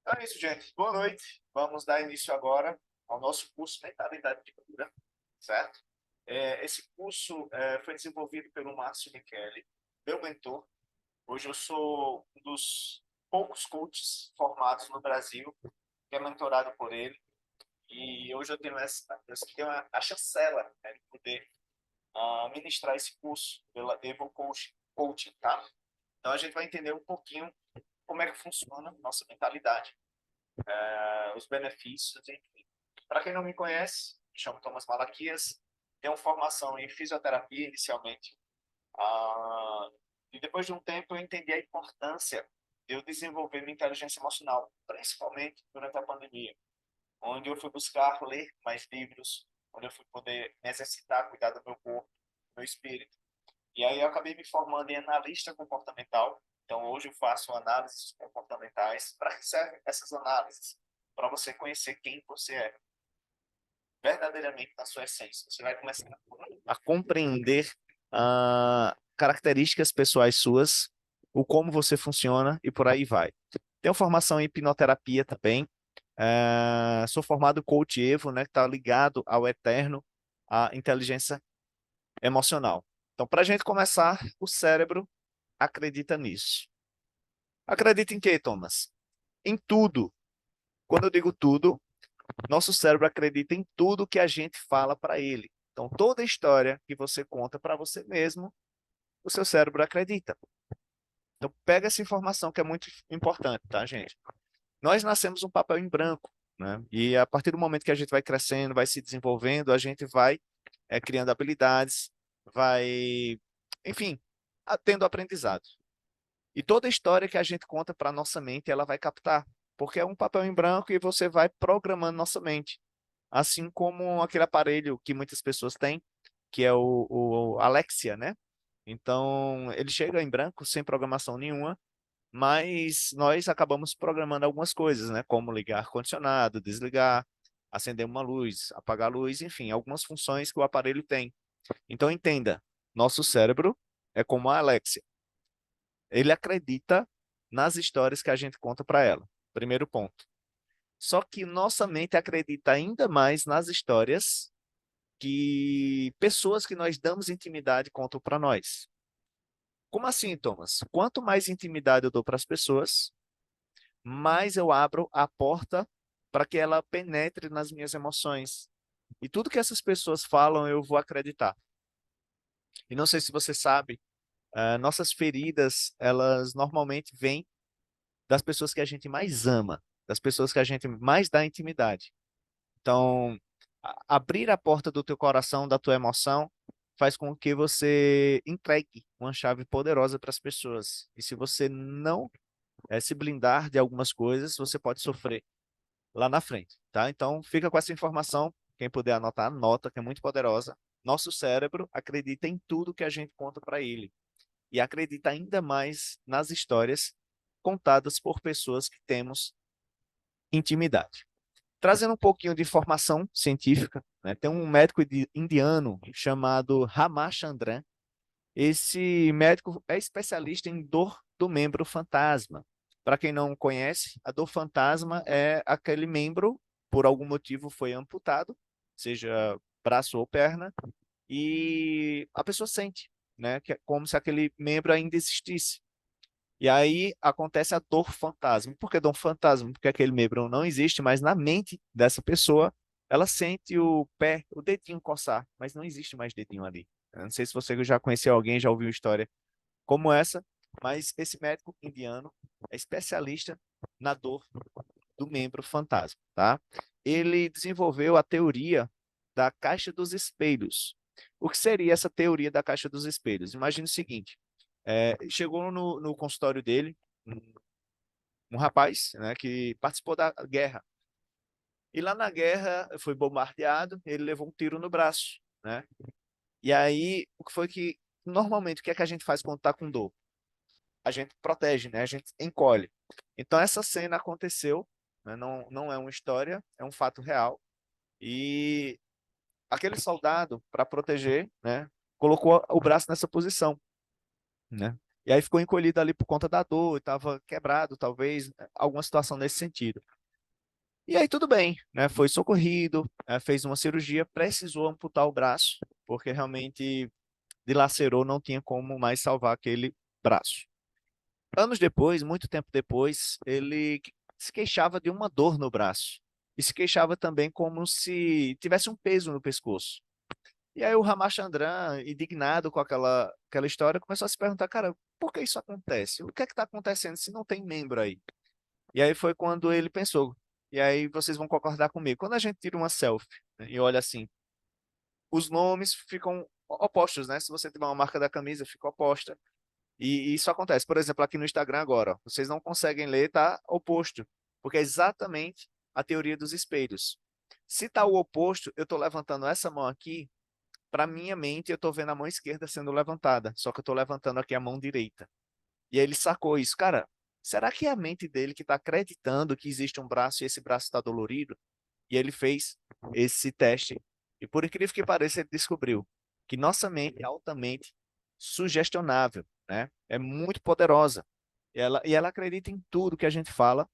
Então é isso, gente. Boa noite. Vamos dar início agora ao nosso curso Mentalidade de Cura, certo? Esse curso foi desenvolvido pelo Márcio Michele, meu mentor. Hoje eu sou um dos poucos coaches formados no Brasil que é mentorado por ele. E hoje eu tenho a chancela, né, de poder ministrar esse curso pela Evo Coaching, tá? Então a gente vai entender um pouquinho como é que funciona a nossa mentalidade, os benefícios, enfim. Para quem não me conhece, me chamo Thomas Malaquias, tenho formação em fisioterapia inicialmente, e depois de um tempo eu entendi a importância de eu desenvolver minha inteligência emocional, principalmente durante a pandemia, onde eu fui buscar ler mais livros, onde eu fui poder me exercitar, cuidar do meu corpo, do meu espírito. E aí eu acabei me formando em analista comportamental. Então hoje eu faço análises comportamentais. Para que servem essas análises? Para você conhecer quem você é, verdadeiramente na sua essência. Você vai começar a compreender características pessoais suas, o como você funciona e por aí vai. Tenho formação em hipnoterapia também. Sou formado coach Evo, né, que está ligado ao eterno, à inteligência emocional. Então, para a gente começar, o cérebro acredita nisso. Acredita em quê, Thomas? Em tudo. Quando eu digo tudo, nosso cérebro acredita em tudo que a gente fala para ele. Então, toda história que você conta para você mesmo, o seu cérebro acredita. Então, pega essa informação que é muito importante, tá, gente? Nós nascemos um papel em branco, né? E a partir do momento que a gente vai crescendo, vai se desenvolvendo, a gente vai criando habilidades, vai, enfim, tendo aprendizado. E toda história que a gente conta para nossa mente, ela vai captar, porque é um papel em branco e você vai programando nossa mente. Assim como aquele aparelho que muitas pessoas têm, que é o Alexia, né? Então, ele chega em branco, sem programação nenhuma, mas nós acabamos programando algumas coisas, né? Como ligar ar-condicionado, desligar, acender uma luz, apagar a luz, enfim, algumas funções que o aparelho tem. Então, entenda, nosso cérebro é como a Alexia. Ele acredita nas histórias que a gente conta para ela. Primeiro ponto. Só que nossa mente acredita ainda mais nas histórias que pessoas que nós damos intimidade contam para nós. Como assim, Thomas? Quanto mais intimidade eu dou para as pessoas, mais eu abro a porta para que ela penetre nas minhas emoções. E tudo que essas pessoas falam, eu vou acreditar. E não sei se você sabe, nossas feridas, elas normalmente vêm das pessoas que a gente mais ama, das pessoas que a gente mais dá intimidade. Então, abrir a porta do teu coração, da tua emoção, faz com que você entregue uma chave poderosa para as pessoas. E se você não se blindar de algumas coisas, você pode sofrer lá na frente, tá? Então, fica com essa informação. Quem puder anotar, anota, que é muito poderosa. Nosso cérebro acredita em tudo que a gente conta para ele e acredita ainda mais nas histórias contadas por pessoas que temos intimidade. Trazendo um pouquinho de informação científica, né? Tem um médico indiano chamado Ramachandran. Esse médico é especialista em dor do membro fantasma. Para quem não conhece, a dor fantasma é aquele membro, por algum motivo, foi amputado, seja braço ou perna, e a pessoa sente, né? Que é como se aquele membro ainda existisse. E aí acontece a dor fantasma. Por que dor fantasma? Porque aquele membro não existe, mas na mente dessa pessoa, ela sente o pé, o dedinho coçar, mas não existe mais dedinho ali. Eu não sei se você já conheceu alguém, já ouviu história como essa, mas esse médico indiano é especialista na dor do membro fantasma, tá? Ele desenvolveu a teoria da caixa dos espelhos. O que seria essa teoria da caixa dos espelhos? Imagine o seguinte: chegou no consultório dele um rapaz, né, que participou da guerra. E lá na guerra foi bombardeado, ele levou um tiro no braço, né? E aí, o que foi que normalmente o que é que a gente faz quando está com dor? A gente protege, né? A gente encolhe. Então essa cena aconteceu, né? Não é uma história, é um fato real. E aquele soldado, para proteger, né, colocou o braço nessa posição, né? E aí ficou encolhido ali por conta da dor, estava quebrado, talvez, alguma situação nesse sentido. E aí tudo bem, né? Foi socorrido, fez uma cirurgia, precisou amputar o braço, porque realmente dilacerou, não tinha como mais salvar aquele braço. Anos depois, muito tempo depois, ele se queixava de uma dor no braço. E se queixava também como se tivesse um peso no pescoço. E aí o Ramachandran, indignado com aquela história, começou a se perguntar, cara, por que isso acontece? O que é que está acontecendo se não tem membro aí? E aí foi quando ele pensou. E aí vocês vão concordar comigo. Quando a gente tira uma selfie, né, e olha assim, os nomes ficam opostos, né? Se você tiver uma marca da camisa, fica oposta. E isso acontece. Por exemplo, aqui no Instagram agora, ó, vocês não conseguem ler, tá oposto, porque é exatamente a teoria dos espelhos. Se tá o oposto, eu estou levantando essa mão aqui, para minha mente, eu estou vendo a mão esquerda sendo levantada, só que eu estou levantando aqui a mão direita. E aí ele sacou isso. Cara, será que é a mente dele que está acreditando que existe um braço e esse braço está dolorido? E ele fez esse teste. E por incrível que pareça, ele descobriu que nossa mente é altamente sugestionável, né? É muito poderosa. E ela acredita em tudo que a gente fala,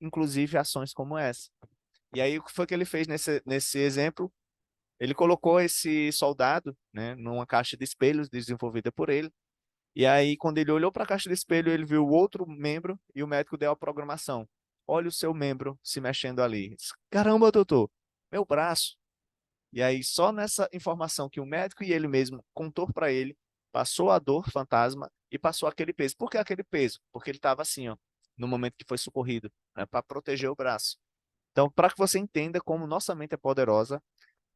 inclusive ações como essa. E aí, o que foi que ele fez nesse exemplo? Ele colocou esse soldado, né, numa caixa de espelhos desenvolvida por ele. E aí, quando ele olhou para a caixa de espelho, ele viu o outro membro e o médico deu a programação. Olha o seu membro se mexendo ali. Caramba, doutor, meu braço. E aí, só nessa informação que o médico e ele mesmo contou para ele, passou a dor fantasma e passou aquele peso. Por que aquele peso? Porque ele estava assim, ó, no momento que foi socorrido, né, para proteger o braço. Então, para que você entenda como nossa mente é poderosa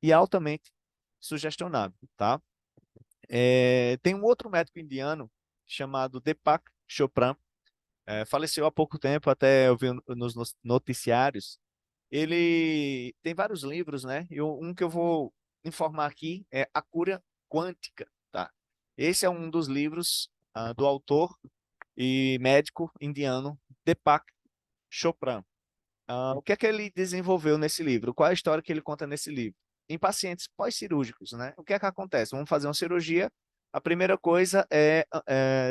e altamente sugestionável, tá? Tem um outro médico indiano chamado Deepak Chopra, faleceu há pouco tempo, até eu vi nos noticiários. Ele tem vários livros, né? E um que eu vou informar aqui é A Cura Quântica, tá? Esse é um dos livros do autor e médico indiano Deepak Chopra. O que é que ele desenvolveu nesse livro? Qual é a história que ele conta nesse livro? Em pacientes pós-cirúrgicos, né? O que é que acontece? Vamos fazer uma cirurgia. A primeira coisa é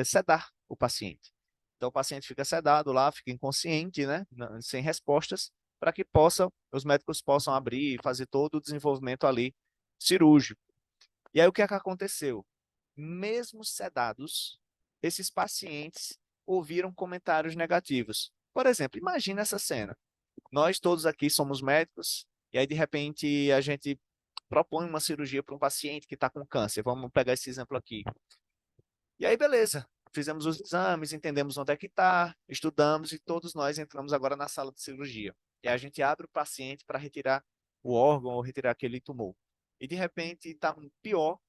sedar o paciente. Então, o paciente fica sedado lá, fica inconsciente, né? Sem respostas, para que os médicos possam abrir e fazer todo o desenvolvimento ali cirúrgico. E aí, o que é que aconteceu? Mesmo sedados, esses pacientes ouviram comentários negativos. Por exemplo, imagina essa cena. Nós todos aqui somos médicos, e aí de repente a gente propõe uma cirurgia para um paciente que está com câncer. Vamos pegar esse exemplo aqui. E aí, beleza. Fizemos os exames, entendemos onde é que está, estudamos e todos nós entramos agora na sala de cirurgia. E a gente abre o paciente para retirar o órgão ou retirar aquele tumor. E de repente está pior,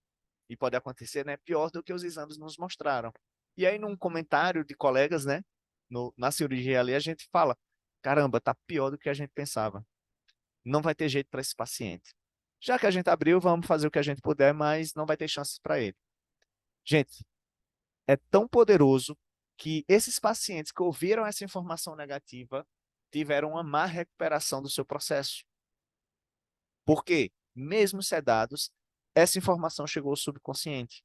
e pode acontecer, né? Pior do que os exames nos mostraram. E aí, num comentário de colegas, né? Na cirurgia ali, a gente fala: caramba, tá pior do que a gente pensava. Não vai ter jeito para esse paciente. Já que a gente abriu, vamos fazer o que a gente puder, mas não vai ter chances para ele. Gente, é tão poderoso que esses pacientes que ouviram essa informação negativa tiveram uma má recuperação do seu processo. Por quê? Mesmo sedados, essa informação chegou ao subconsciente.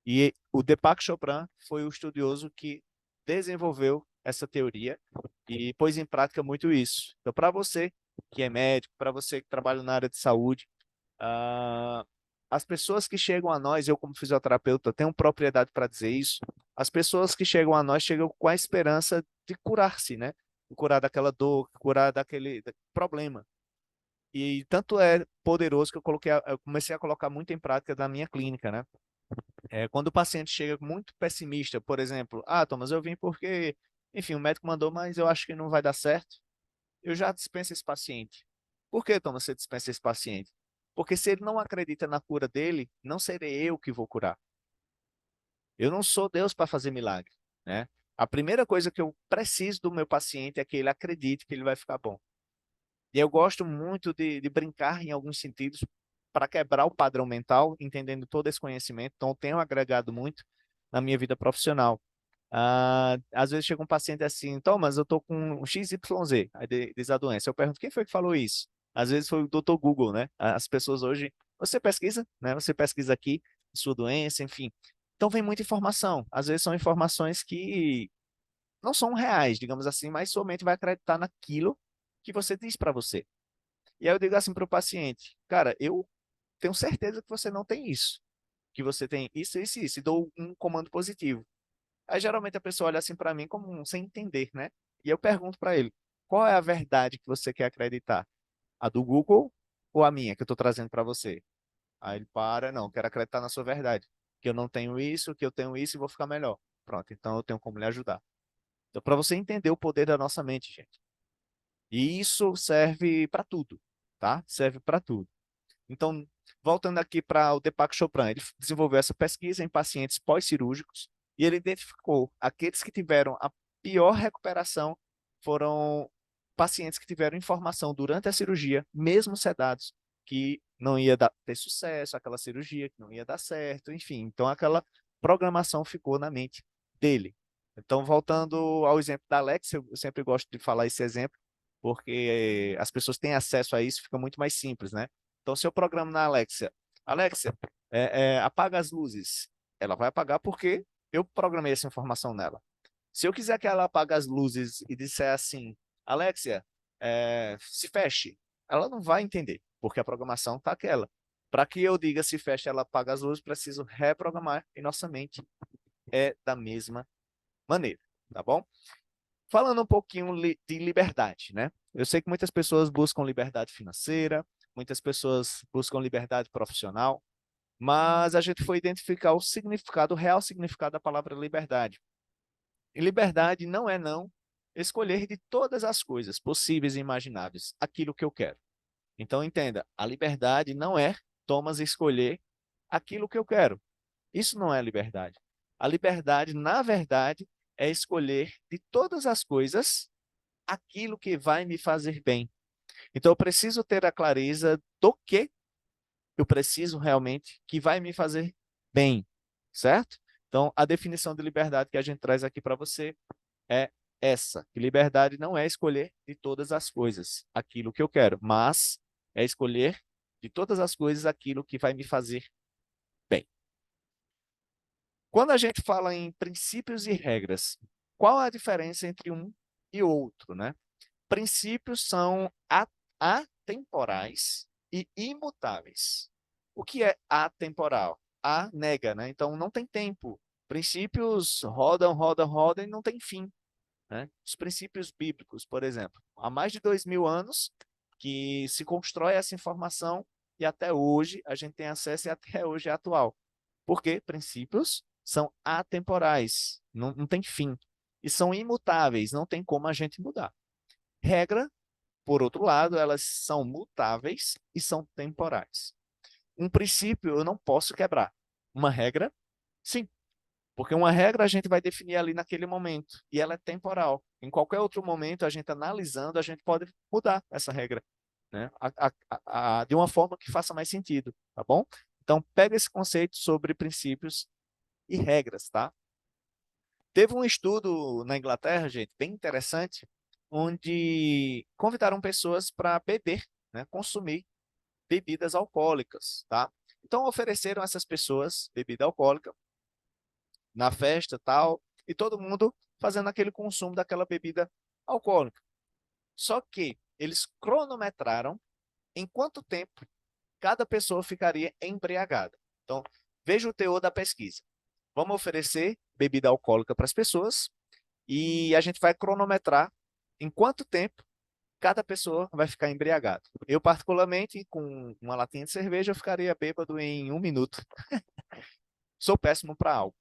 E o Deepak Chopra foi o estudioso que desenvolveu essa teoria e pôs em prática muito isso. Então, para você que é médico, para você que trabalha na área de saúde, ah, as pessoas que chegam a nós, eu como fisioterapeuta tenho propriedade para dizer isso, as pessoas que chegam a nós chegam com a esperança de curar-se, né? De curar daquela dor, curar daquele problema. E tanto é poderoso que eu comecei a colocar muito em prática na minha clínica, né? Quando o paciente chega muito pessimista, por exemplo, Thomas, eu vim porque, enfim, o médico mandou, mas eu acho que não vai dar certo. Eu já dispenso esse paciente. Por que, Thomas, você dispensa esse paciente? Porque se ele não acredita na cura dele, não serei eu que vou curar. Eu não sou Deus para fazer milagre, né? A primeira coisa que eu preciso do meu paciente é que ele acredite que ele vai ficar bom. E eu gosto muito de brincar em alguns sentidos para quebrar o padrão mental, entendendo todo esse conhecimento. Então, eu tenho agregado muito na minha vida profissional. Às vezes chega um paciente assim, Thomas, eu tô com um XYZ, aí diz a doença. Eu pergunto, quem foi que falou isso? Às vezes foi o Dr. Google, né? As pessoas hoje, você pesquisa, né? Você pesquisa aqui sua doença, enfim. Então vem muita informação. Às vezes são informações que não são reais, digamos assim, mas sua mente vai acreditar naquilo que você diz para você. E aí eu digo assim para o paciente, cara, eu tenho certeza que você não tem isso, que você tem isso, isso e isso, e dou um comando positivo. Aí geralmente a pessoa olha assim para mim como sem entender, né? E eu pergunto para ele, qual é a verdade que você quer acreditar? A do Google ou a minha que eu estou trazendo para você? Aí ele para, não, quero acreditar na sua verdade, que eu não tenho isso, que eu tenho isso e vou ficar melhor. Pronto, então eu tenho como lhe ajudar. Então, para você entender o poder da nossa mente, gente. E isso serve para tudo, tá? Serve para tudo. Então, voltando aqui para o Deepak Chopra, ele desenvolveu essa pesquisa em pacientes pós-cirúrgicos e ele identificou aqueles que tiveram a pior recuperação foram pacientes que tiveram informação durante a cirurgia, mesmo sedados, que não ia ter sucesso, aquela cirurgia que não ia dar certo, enfim. Então, aquela programação ficou na mente dele. Então, voltando ao exemplo da Alex, eu sempre gosto de falar esse exemplo, porque as pessoas têm acesso a isso, fica muito mais simples, né? Então, se eu programo na Alexia, Alexia, apaga as luzes, ela vai apagar porque eu programei essa informação nela. Se eu quiser que ela apague as luzes e disser assim, Alexia, se feche, ela não vai entender, porque a programação está aquela. Para que eu diga se feche, ela apaga as luzes, preciso reprogramar e nossa mente é da mesma maneira, tá bom? Falando um pouquinho de liberdade, né? Eu sei que muitas pessoas buscam liberdade financeira, muitas pessoas buscam liberdade profissional, mas a gente foi identificar o significado, o real significado da palavra liberdade. E liberdade não é não escolher de todas as coisas possíveis e imagináveis aquilo que eu quero. Então entenda, a liberdade não é Thomas escolher aquilo que eu quero. Isso não é liberdade. A liberdade, na verdade, é escolher de todas as coisas aquilo que vai me fazer bem. Então, eu preciso ter a clareza do que eu preciso realmente que vai me fazer bem, certo? Então, a definição de liberdade que a gente traz aqui para você é essa, que liberdade não é escolher de todas as coisas aquilo que eu quero, mas é escolher de todas as coisas aquilo que vai me fazer bem. Quando a gente fala em princípios e regras, qual a diferença entre um e outro, né? Princípios são atemporais e imutáveis. O que é atemporal? A nega, né? Então não tem tempo. Princípios rodam, rodam, rodam e não tem fim, né? Os princípios bíblicos, por exemplo, há mais de 2000 anos que se constrói essa informação e até hoje a gente tem acesso e até hoje é atual. Porque princípios são atemporais, não tem fim. E são imutáveis, não tem como a gente mudar. Regra, por outro lado, elas são mutáveis e são temporais. Um princípio eu não posso quebrar. Uma regra, sim. Porque uma regra a gente vai definir ali naquele momento e ela é temporal. Em qualquer outro momento, a gente analisando, a gente pode mudar essa regra, né? De uma forma que faça mais sentido, tá bom? Então, pega esse conceito sobre princípios e regras, tá? Teve um estudo na Inglaterra, gente, bem interessante, onde convidaram pessoas para beber, né, consumir bebidas alcoólicas, tá? Então ofereceram a essas pessoas bebida alcoólica na festa, tal, e todo mundo fazendo aquele consumo daquela bebida alcoólica. Só que eles cronometraram em quanto tempo cada pessoa ficaria embriagada. Então, veja o teor da pesquisa. Vamos oferecer bebida alcoólica para as pessoas e a gente vai cronometrar em quanto tempo cada pessoa vai ficar embriagada. Eu, particularmente, com uma latinha de cerveja, eu ficaria bêbado em 1 minuto. Sou péssimo para álcool.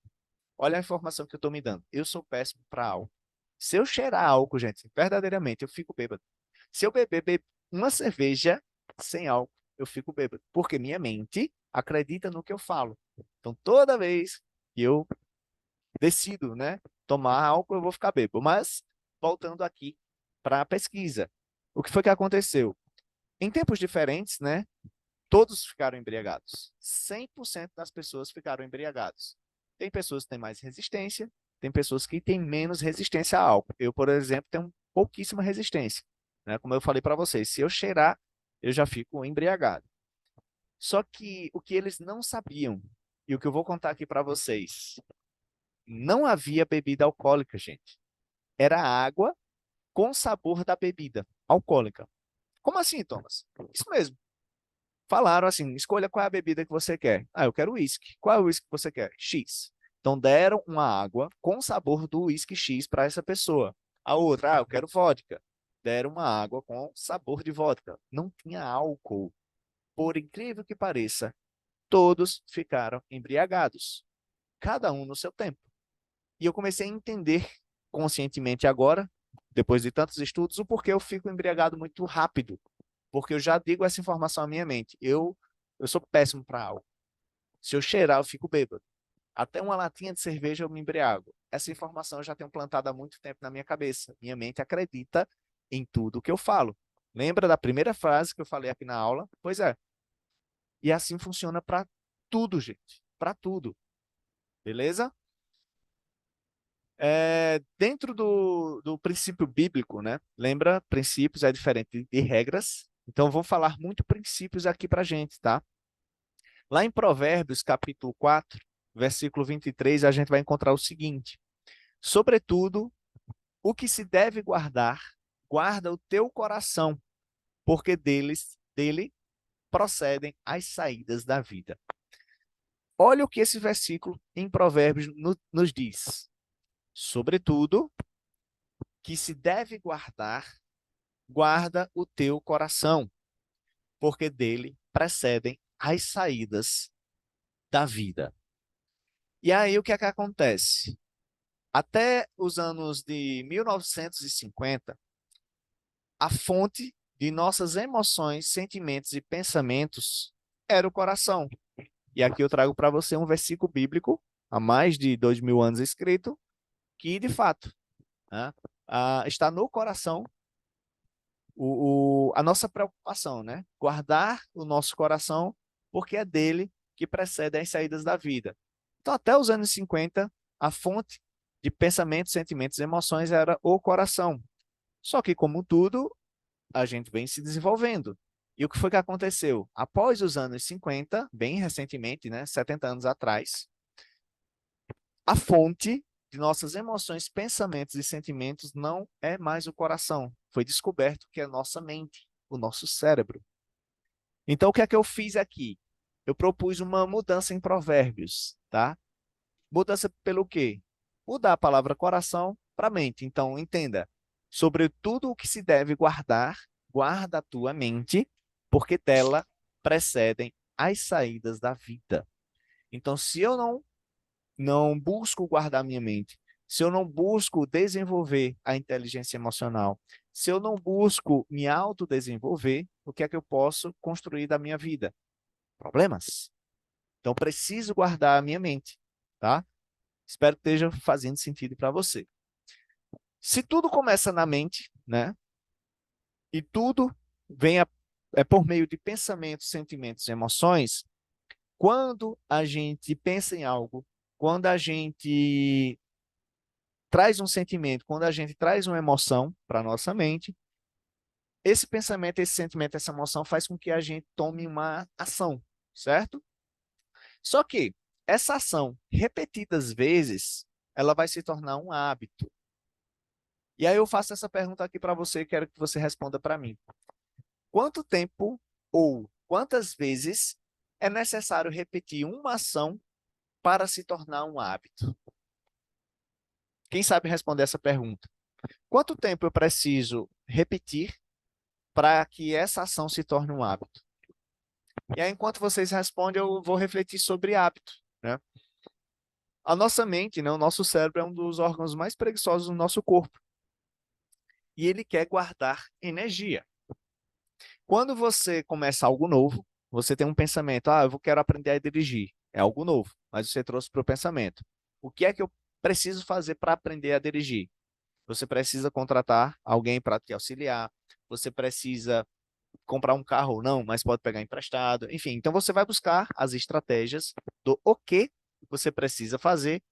Olha a informação que eu estou me dando. Eu sou péssimo para álcool. Se eu cheirar álcool, gente, verdadeiramente, eu fico bêbado. Se eu beber uma cerveja sem álcool, eu fico bêbado. Porque minha mente acredita no que eu falo. Então, toda vez que eu decido, né, tomar álcool, eu vou ficar bêbado. Mas, voltando aqui para a pesquisa, o que foi que aconteceu? Em tempos diferentes, né, todos ficaram embriagados. 100% das pessoas ficaram embriagados. Tem pessoas que têm mais resistência, tem pessoas que têm menos resistência a álcool. Eu, por exemplo, tenho pouquíssima resistência, né? Como eu falei para vocês, se eu cheirar, eu já fico embriagado. Só que o que eles não sabiam, E o que eu vou contar aqui para vocês, não havia bebida alcoólica, gente. Era água com sabor da bebida alcoólica. Como assim, Thomas? Isso mesmo. Falaram assim, escolha qual é a bebida que você quer. Ah, eu quero uísque. Qual é o uísque que você quer? X. Então deram uma água com sabor do uísque X para essa pessoa. A outra, eu quero vodka. Deram uma água com sabor de vodka. Não tinha álcool. Por incrível que pareça, todos ficaram embriagados, cada um no seu tempo. E eu comecei a entender conscientemente agora, depois de tantos estudos, o porquê eu fico embriagado muito rápido. Porque eu já digo essa informação à minha mente. Eu sou péssimo para algo. Se eu cheirar, eu fico bêbado. Até uma latinha de cerveja eu me embriago. Essa informação eu já tenho plantada há muito tempo na minha cabeça. Minha mente acredita em tudo que eu falo. Lembra da primeira frase que eu falei aqui na aula? Pois é. E assim funciona para tudo, gente. Para tudo. Beleza? Dentro do princípio bíblico, né? Lembra, princípios é diferente de regras. Então, vou falar muito princípios aqui para a gente, tá? Lá em Provérbios, capítulo 4, versículo 23, a gente vai encontrar o seguinte: sobretudo, o que se deve guardar, guarda o teu coração, porque dele procedem as saídas da vida. Olha o que esse versículo em Provérbios nos diz. Sobretudo, que se deve guardar, guarda o teu coração, porque dele precedem as saídas da vida. E aí o que é que acontece? Até os anos de 1950, a fonte de nossas emoções, sentimentos e pensamentos era o coração. E aqui eu trago para você um versículo bíblico, há mais de 2000 anos escrito, que de fato, né, está no coração a nossa preocupação, né? Guardar o nosso coração, porque é dele que precede as saídas da vida. Então, até os anos 50, a fonte de pensamentos, sentimentos e emoções era o coração. Só que, como tudo, a gente vem se desenvolvendo. E o que foi que aconteceu? Após os anos 50, bem recentemente, né, 70 anos atrás, a fonte de nossas emoções, pensamentos e sentimentos não é mais o coração. Foi descoberto que é a nossa mente, o nosso cérebro. Então, o que é que eu fiz aqui? Eu propus uma mudança em provérbios, tá? Mudança pelo quê? Mudar a palavra coração para mente. Então, entenda, sobre tudo o que se deve guardar, guarda a tua mente, porque dela precedem as saídas da vida. Então, se eu não busco guardar minha mente, se eu não busco desenvolver a inteligência emocional, se eu não busco me autodesenvolver, o que é que eu posso construir da minha vida? Problemas. Então, preciso guardar a minha mente, tá? Espero que esteja fazendo sentido para você. Se tudo começa na mente, né? E tudo é por meio de pensamentos, sentimentos e emoções, quando a gente pensa em algo, quando a gente traz um sentimento, quando a gente traz uma emoção para a nossa mente, esse pensamento, esse sentimento, essa emoção faz com que a gente tome uma ação, certo? Só que essa ação, repetidas vezes, ela vai se tornar um hábito. E aí eu faço essa pergunta aqui para você e quero que você responda para mim. Quanto tempo ou quantas vezes é necessário repetir uma ação para se tornar um hábito? Quem sabe responder essa pergunta? Quanto tempo eu preciso repetir para que essa ação se torne um hábito? E aí, enquanto vocês respondem, eu vou refletir sobre hábito, né? A nossa mente, né, o nosso cérebro é um dos órgãos mais preguiçosos do nosso corpo. E ele quer guardar energia. Quando você começa algo novo, você tem um pensamento, quero aprender a dirigir. É algo novo, mas você trouxe para o pensamento. O que é que eu preciso fazer para aprender a dirigir? Você precisa contratar alguém para te auxiliar, você precisa comprar um carro ou não, mas pode pegar emprestado. Enfim, então você vai buscar as estratégias do o que você precisa fazer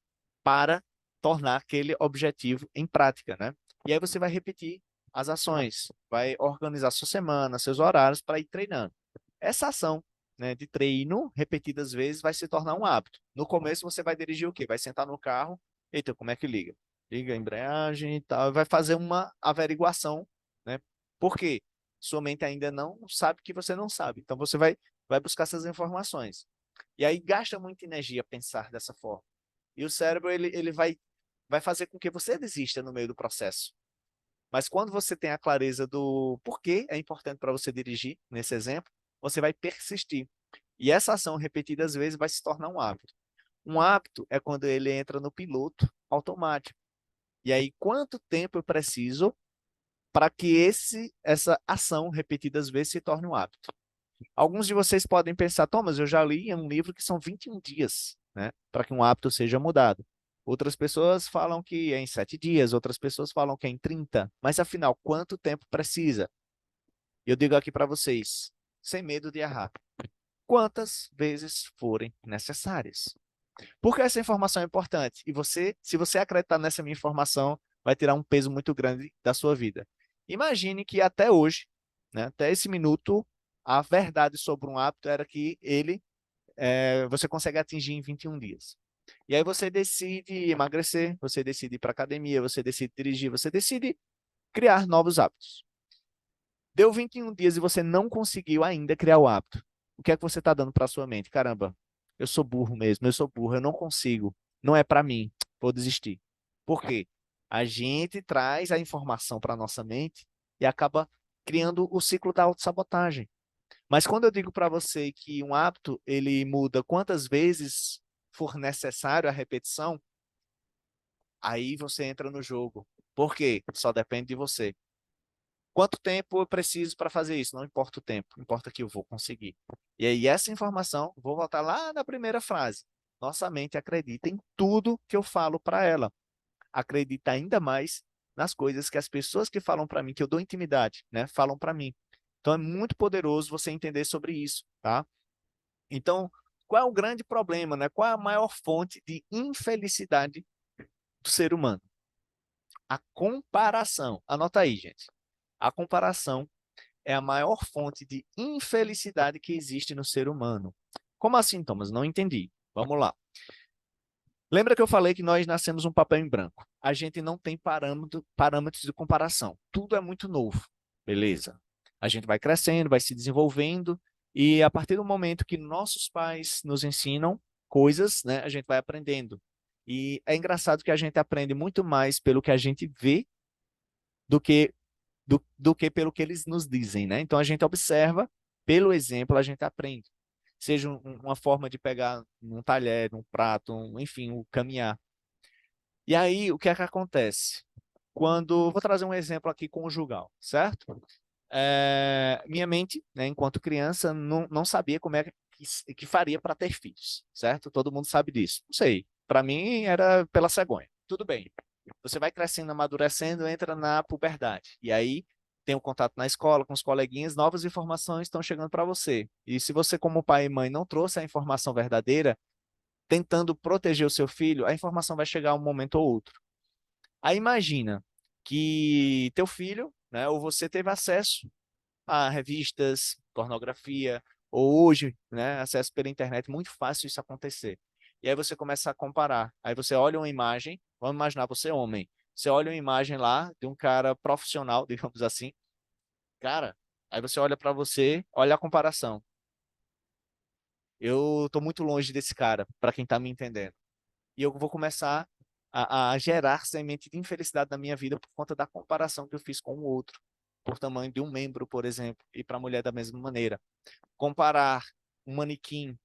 para tornar aquele objetivo em prática, né? E aí você vai repetir as ações, vai organizar sua semana, seus horários para ir treinando. Essa ação né, de treino, repetidas vezes, vai se tornar um hábito. No começo, você vai dirigir o quê? Vai sentar no carro, eita, como é que liga? Liga a embreagem e tal, e vai fazer uma averiguação, né? Por quê? Sua mente ainda não sabe que você não sabe. Então, você vai buscar essas informações. E aí gasta muita energia pensar dessa forma. E o cérebro, ele vai fazer com que você desista no meio do processo. Mas quando você tem a clareza do porquê é importante para você dirigir, nesse exemplo, você vai persistir. E essa ação repetida às vezes vai se tornar um hábito. Um hábito é quando ele entra no piloto automático. E aí, quanto tempo eu preciso para que essa ação repetida às vezes se torne um hábito? Alguns de vocês podem pensar, Thomas, eu já li em um livro que são 21 dias, né, para que um hábito seja mudado. Outras pessoas falam que é em 7 dias, outras pessoas falam que é em 30. Mas afinal, quanto tempo precisa? Eu digo aqui para vocês, sem medo de errar, quantas vezes forem necessárias. Porque essa informação é importante e você, se você acreditar nessa minha informação, vai tirar um peso muito grande da sua vida. Imagine que até hoje, né, até esse minuto, a verdade sobre um hábito era que você consegue atingir em 21 dias. E aí você decide emagrecer, você decide ir para academia, você decide dirigir, você decide criar novos hábitos. Deu 21 dias e você não conseguiu ainda criar o hábito. O que é que você está dando para a sua mente? Caramba, eu sou burro mesmo, eu sou burro, eu não consigo, não é para mim, vou desistir. Por quê? A gente traz a informação para a nossa mente e acaba criando o ciclo da autossabotagem. Mas quando eu digo para você que um hábito ele muda quantas vezes for necessário a repetição, aí você entra no jogo. Por quê? Só depende de você. Quanto tempo eu preciso para fazer isso? Não importa o tempo, importa que eu vou conseguir. E aí, essa informação, vou voltar lá na primeira frase. Nossa mente acredita em tudo que eu falo para ela. Acredita ainda mais nas coisas que as pessoas que falam para mim, que eu dou intimidade, né, falam para mim. Então, é muito poderoso você entender sobre isso, tá? Então, qual é o grande problema, né? Qual é a maior fonte de infelicidade do ser humano? A comparação. Anota aí, gente. A comparação é a maior fonte de infelicidade que existe no ser humano. Como assim, Thomas? Não entendi. Vamos lá. Lembra que eu falei que nós nascemos um papel em branco? A gente não tem parâmetros de comparação. Tudo é muito novo. Beleza. A gente vai crescendo, vai se desenvolvendo, e a partir do momento que nossos pais nos ensinam coisas, né, a gente vai aprendendo. E é engraçado que a gente aprende muito mais pelo que a gente vê do que do que pelo que eles nos dizem, né? Então a gente observa, pelo exemplo, a gente aprende. Seja uma forma de pegar um talher, um prato, enfim, o caminhar. E aí, o que é que acontece? Vou trazer um exemplo aqui conjugal, certo? Minha mente, né, enquanto criança, não sabia como é que faria para ter filhos, certo? Todo mundo sabe disso. Não sei. Para mim era pela cegonha. Tudo bem. Você vai crescendo, amadurecendo, entra na puberdade. E aí tem um contato na escola com os coleguinhas, novas informações estão chegando para você. E se você, como pai e mãe, não trouxe a informação verdadeira, tentando proteger o seu filho, a informação vai chegar um momento ou outro. Aí imagina que teu filho, né, ou você teve acesso a revistas, pornografia, ou hoje, né, acesso pela internet, muito fácil isso acontecer. E aí você começa a comparar. Aí você olha uma imagem, vamos imaginar você é homem, você olha uma imagem lá de um cara profissional, digamos assim, cara, aí você olha para você, olha a comparação. Eu tô muito longe desse cara, para quem tá me entendendo. E eu vou começar a gerar semente de infelicidade na minha vida por conta da comparação que eu fiz com o outro, por tamanho de um membro, por exemplo, e para a mulher da mesma maneira. Comparar um manequim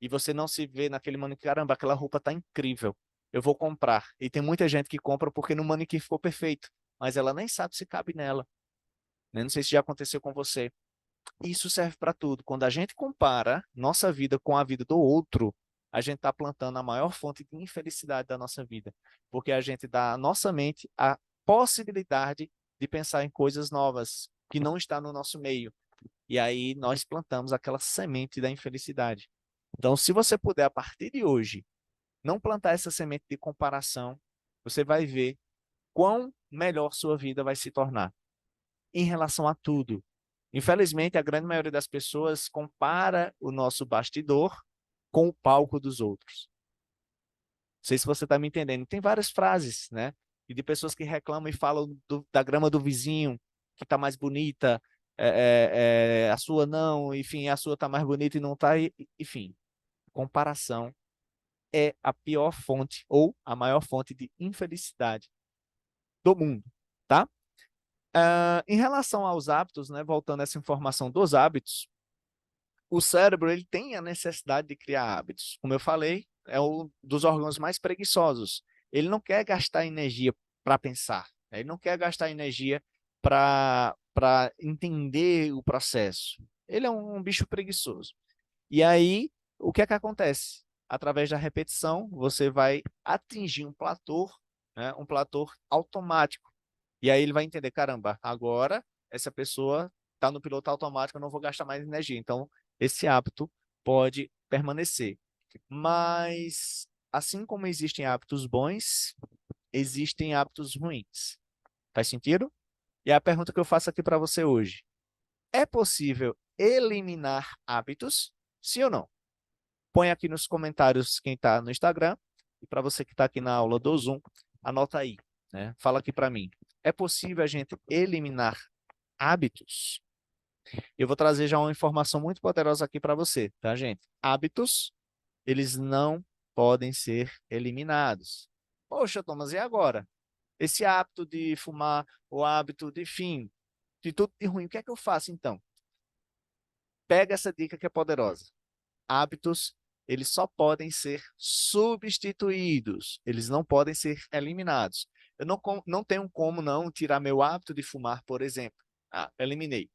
e você não se vê naquele manequim, caramba, aquela roupa tá incrível, eu vou comprar. E tem muita gente que compra porque no manequim ficou perfeito, mas ela nem sabe se cabe nela, né? Não sei se já aconteceu com você. Isso serve para tudo. Quando a gente compara nossa vida com a vida do outro, a gente está plantando a maior fonte de infelicidade da nossa vida, porque a gente dá à nossa mente a possibilidade de pensar em coisas novas que não está no nosso meio. E aí nós plantamos aquela semente da infelicidade. Então, se você puder, a partir de hoje, não plantar essa semente de comparação, você vai ver quão melhor sua vida vai se tornar em relação a tudo. Infelizmente, a grande maioria das pessoas compara o nosso bastidor com o palco dos outros. Não sei se você está me entendendo. Tem várias frases, né? E de pessoas que reclamam e falam da grama do vizinho, que está mais bonita, a sua não, enfim, a sua está mais bonita e não está. Enfim, comparação é a pior fonte ou a maior fonte de infelicidade do mundo, tá? Em relação aos hábitos, né, voltando a essa informação dos hábitos, o cérebro ele tem a necessidade de criar hábitos. Como eu falei, é um dos órgãos mais preguiçosos. Ele não quer gastar energia para pensar, né? Ele não quer gastar energia para entender o processo. Ele é um bicho preguiçoso. E aí, o que é que acontece? Através da repetição, você vai atingir um platô, né, um platô automático. E aí ele vai entender, caramba, agora essa pessoa está no piloto automático, eu não vou gastar mais energia. Então, esse hábito pode permanecer. Mas, assim como existem hábitos bons, existem hábitos ruins. Faz sentido? E a pergunta que eu faço aqui para você hoje: é possível eliminar hábitos? Sim ou não? Põe aqui nos comentários quem está no Instagram. E para você que está aqui na aula do Zoom, anota aí, né? Fala aqui para mim. É possível a gente eliminar hábitos? Eu vou trazer já uma informação muito poderosa aqui para você, tá, gente? Hábitos, eles não podem ser eliminados. Poxa, Thomas, e agora? Esse hábito de fumar, o hábito de, enfim, de tudo de ruim, o que é que eu faço então? Pega essa dica que é poderosa. Hábitos, eles só podem ser substituídos, eles não podem ser eliminados. Eu não tenho como não tirar meu hábito de fumar, por exemplo. Ah, eliminei.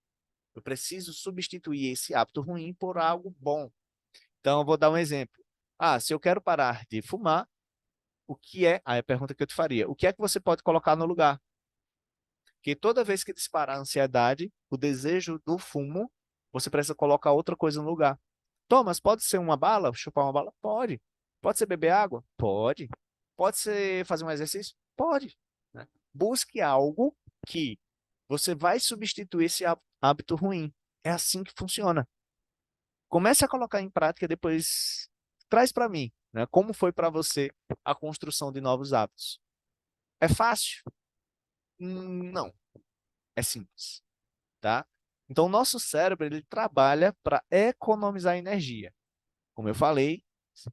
Eu preciso substituir esse hábito ruim por algo bom. Então, eu vou dar um exemplo. Ah, se eu quero parar de fumar, o que é? Aí a pergunta que eu te faria: o que é que você pode colocar no lugar? Porque toda vez que disparar a ansiedade, o desejo do fumo, você precisa colocar outra coisa no lugar. Thomas, pode ser uma bala? Chupar uma bala? Pode. Pode ser beber água? Pode. Pode ser fazer um exercício? Pode. Né? Busque algo que você vai substituir esse hábito ruim. É assim que funciona. Comece a colocar em prática, depois traz para mim, né? Como foi para você a construção de novos hábitos? É fácil? Não, é simples, tá? Então, o nosso cérebro ele trabalha para economizar energia. Como eu falei,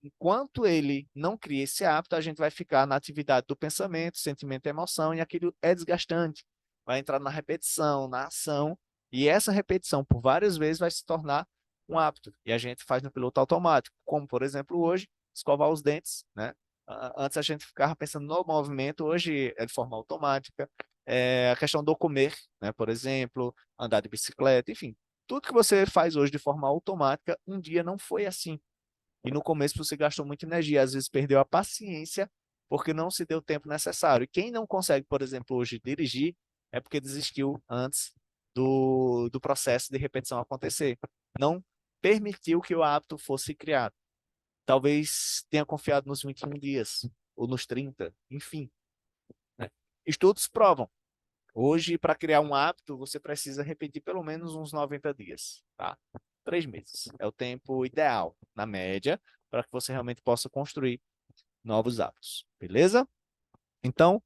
enquanto ele não cria esse hábito, a gente vai ficar na atividade do pensamento, sentimento e emoção, e aquilo é desgastante. Vai entrar na repetição, na ação, e essa repetição por várias vezes vai se tornar um hábito. E a gente faz no piloto automático, como por exemplo hoje, escovar os dentes, né? Antes a gente ficava pensando no movimento, hoje é de forma automática. A questão do comer, né? Por exemplo, andar de bicicleta, enfim. Tudo que você faz hoje de forma automática, um dia não foi assim. E no começo você gastou muita energia, às vezes perdeu a paciência porque não se deu o tempo necessário. E quem não consegue, por exemplo, hoje dirigir, é porque desistiu antes do processo de repetição acontecer. Não permitiu que o hábito fosse criado. Talvez tenha confiado nos 21 dias, ou nos 30, enfim. Né? Estudos provam. Hoje, para criar um hábito, você precisa repetir pelo menos uns 90 dias, tá? 3 meses. É o tempo ideal, na média, para que você realmente possa construir novos hábitos, beleza? Então,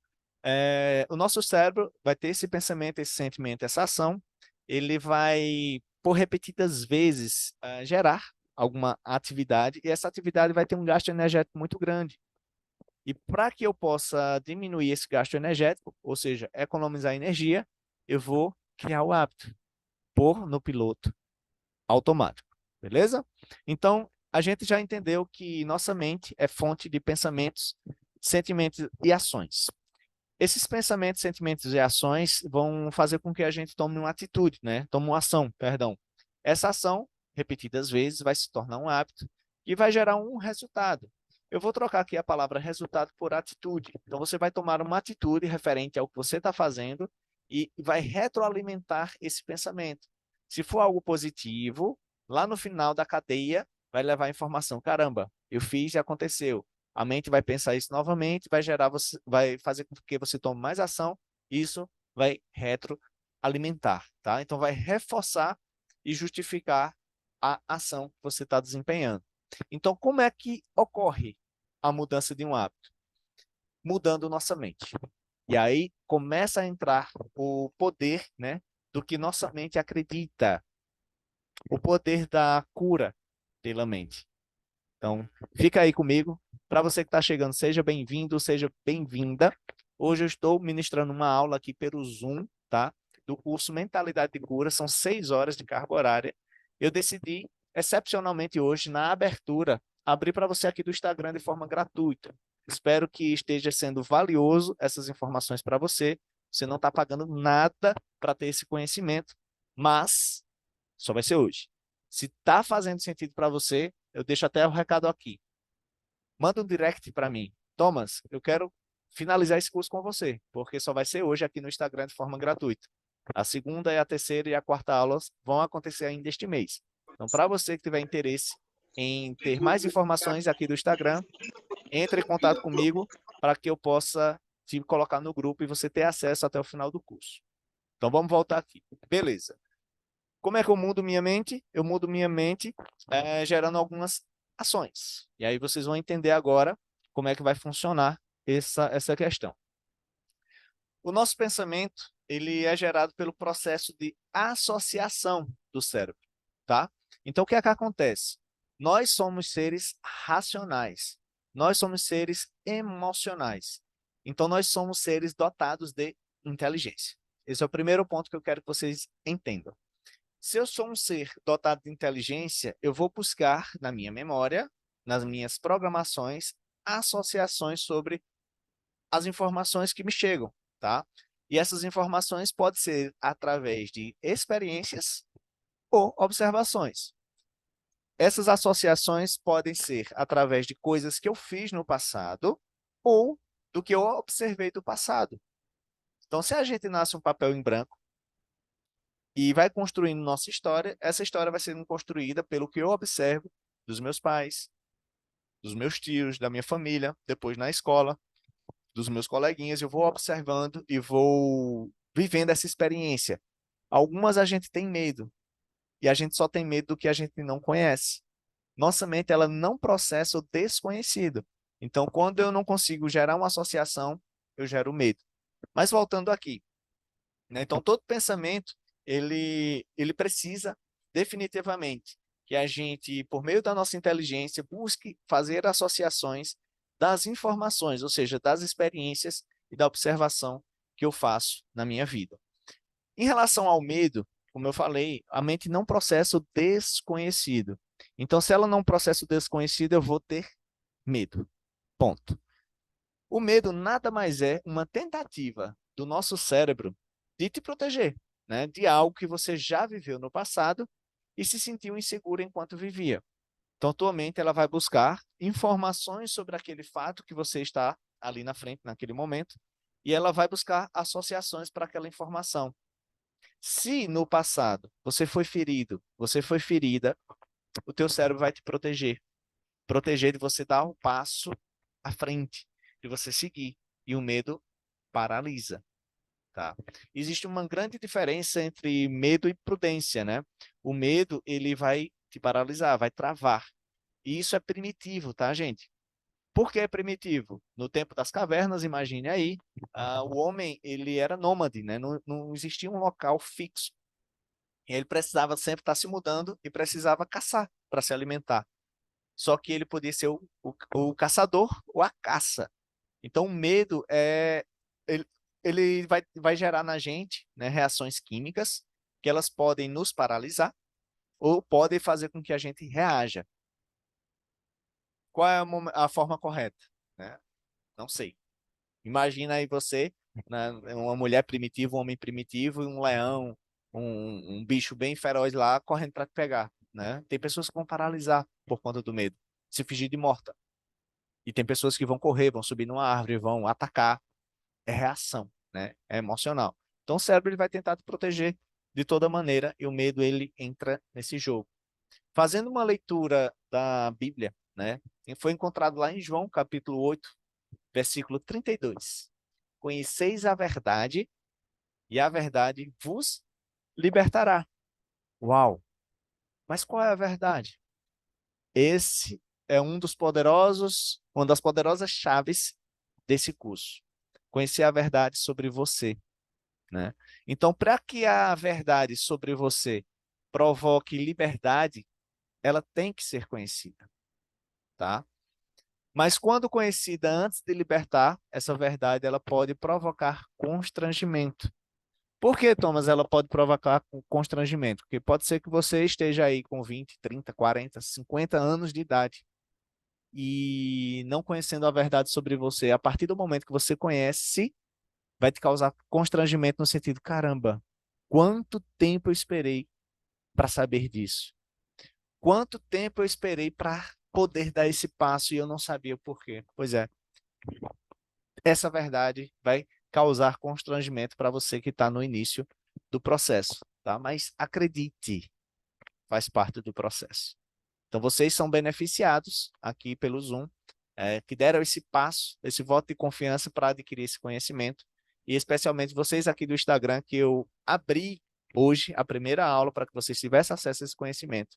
o nosso cérebro vai ter esse pensamento, esse sentimento, essa ação, ele vai, por repetidas vezes, gerar alguma atividade, e essa atividade vai ter um gasto energético muito grande. E para que eu possa diminuir esse gasto energético, ou seja, economizar energia, eu vou criar o hábito, pôr no piloto automático, beleza? Então, a gente já entendeu que nossa mente é fonte de pensamentos, sentimentos e ações. Esses pensamentos, sentimentos e ações vão fazer com que a gente tome uma atitude, né? Tome uma ação, perdão. Essa ação, repetidas vezes, vai se tornar um hábito e vai gerar um resultado. Eu vou trocar aqui a palavra resultado por atitude. Então, você vai tomar uma atitude referente ao que você está fazendo e vai retroalimentar esse pensamento. Se for algo positivo, lá no final da cadeia, vai levar a informação: caramba, eu fiz e aconteceu. A mente vai pensar isso novamente, vai gerar você, vai fazer com que você tome mais ação, isso vai alimentar, tá? Então vai reforçar e justificar a ação que você está desempenhando. Então, como é que ocorre a mudança de um hábito? Mudando nossa mente. E aí começa a entrar o poder, né, do que nossa mente acredita, o poder da cura pela mente. Então, fica aí comigo. Para você que está chegando, seja bem-vindo, seja bem-vinda. Hoje eu estou ministrando uma aula aqui pelo Zoom, tá? Do curso Mentalidade de Cura. São 6 horas de carga horária. Eu decidi, excepcionalmente hoje, na abertura, abrir para você aqui do Instagram de forma gratuita. Espero que esteja sendo valioso essas informações para você. Você não está pagando nada para ter esse conhecimento, mas só vai ser hoje. Se está fazendo sentido para você, eu deixo até o recado aqui. Manda um direct para mim. Thomas, eu quero finalizar esse curso com você, porque só vai ser hoje aqui no Instagram de forma gratuita. A segunda, a terceira e a quarta aulas vão acontecer ainda este mês. Então, para você que tiver interesse em ter mais informações aqui do Instagram, entre em contato comigo para que eu possa te colocar no grupo e você ter acesso até o final do curso. Então, vamos voltar aqui. Beleza. Como é que eu mudo minha mente? Eu mudo minha mente gerando algumas ações. E aí vocês vão entender agora como é que vai funcionar essa questão. O nosso pensamento, ele é gerado pelo processo de associação do cérebro, tá? Então, o que é que acontece? Nós somos seres racionais. Nós somos seres emocionais. Então, nós somos seres dotados de inteligência. Esse é o primeiro ponto que eu quero que vocês entendam. Se eu sou um ser dotado de inteligência, eu vou buscar na minha memória, nas minhas programações, associações sobre as informações que me chegam, tá? E essas informações podem ser através de experiências ou observações. Essas associações podem ser através de coisas que eu fiz no passado ou do que eu observei do passado. Então, se a gente nasce um papel em branco, e vai construindo nossa história. Essa história vai sendo construída pelo que eu observo dos meus pais, dos meus tios, da minha família, depois na escola, dos meus coleguinhas. Eu vou observando e vou vivendo essa experiência. Algumas a gente tem medo, e a gente só tem medo do que a gente não conhece. Nossa mente, ela não processa o desconhecido. Então, quando eu não consigo gerar uma associação, eu gero medo. Mas voltando aqui, né? Então, todo pensamento, ele precisa definitivamente que a gente, por meio da nossa inteligência, busque fazer associações das informações, ou seja, das experiências e da observação que eu faço na minha vida. Em relação ao medo, como eu falei, a mente não processa o desconhecido. Então, se ela não processa o desconhecido, eu vou ter medo. Ponto. O medo nada mais é uma tentativa do nosso cérebro de te proteger, né, de algo que você já viveu no passado e se sentiu inseguro enquanto vivia. Então, tua mente ela vai buscar informações sobre aquele fato que você está ali na frente naquele momento e ela vai buscar associações para aquela informação. Se no passado você foi ferido, você foi ferida, o teu cérebro vai te proteger, proteger de você dar um passo à frente, de você seguir. E o medo paralisa, tá? Existe uma grande diferença entre medo e prudência, né? O medo, ele vai te paralisar, vai travar. E isso é primitivo, tá, gente? Por que é primitivo? No tempo das cavernas, imagine aí, o homem, ele era nômade, né? Não existia um local fixo. E ele precisava sempre estar se mudando e precisava caçar para se alimentar. Só que ele podia ser o caçador ou a caça. Então, o medo ele, ele vai gerar na gente, né, reações químicas que elas podem nos paralisar ou podem fazer com que a gente reaja. Qual é a forma correta? Né? Não sei. Imagina aí você, né, uma mulher primitiva, um homem primitivo e um leão, um bicho bem feroz lá correndo para te pegar. Né? Tem pessoas que vão paralisar por conta do medo, se fingir de morta. E tem pessoas que vão correr, vão subir numa árvore, vão atacar. É reação, né? É emocional. Então o cérebro ele vai tentar te proteger de toda maneira e o medo ele entra nesse jogo. Fazendo uma leitura da Bíblia, né? Foi encontrado lá em João, capítulo 8, versículo 32. Conheceis a verdade e a verdade vos libertará. Uau! Mas qual é a verdade? Esse é uma das poderosas chaves desse curso. Conhecer a verdade sobre você, né? Então, para que a verdade sobre você provoque liberdade, ela tem que ser conhecida, tá? Mas quando conhecida antes de libertar, essa verdade ela pode provocar constrangimento. Por que, Thomas, ela pode provocar constrangimento? Porque pode ser que você esteja aí com 20, 30, 40, 50 anos de idade e não conhecendo a verdade sobre você. A partir do momento que você conhece, vai te causar constrangimento no sentido, caramba, quanto tempo eu esperei para saber disso? Quanto tempo eu esperei para poder dar esse passo e eu não sabia o porquê? Pois é, essa verdade vai causar constrangimento para você que está no início do processo, tá? Mas acredite, faz parte do processo. Então, vocês são beneficiados aqui pelo Zoom, que deram esse passo, esse voto de confiança para adquirir esse conhecimento, e especialmente vocês aqui do Instagram, que eu abri hoje a primeira aula para que vocês tivessem acesso a esse conhecimento.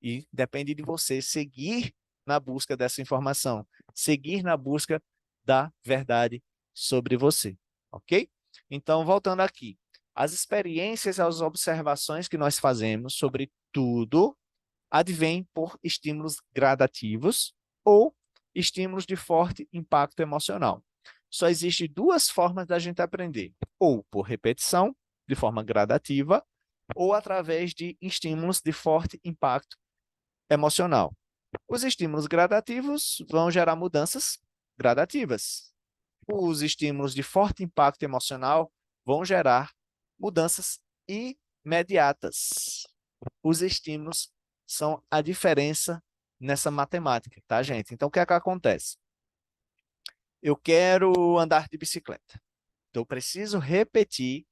E depende de você seguir na busca dessa informação, seguir na busca da verdade sobre você, ok? Então, voltando aqui, as experiências, as observações que nós fazemos sobre tudo advém por estímulos gradativos ou estímulos de forte impacto emocional. Só existem duas formas da gente aprender: ou por repetição, de forma gradativa, ou através de estímulos de forte impacto emocional. Os estímulos gradativos vão gerar mudanças gradativas. Os estímulos de forte impacto emocional vão gerar mudanças imediatas. Os estímulos são a diferença nessa matemática, tá, gente? Então, o que é que acontece? Eu quero andar de bicicleta. Então, eu preciso repetir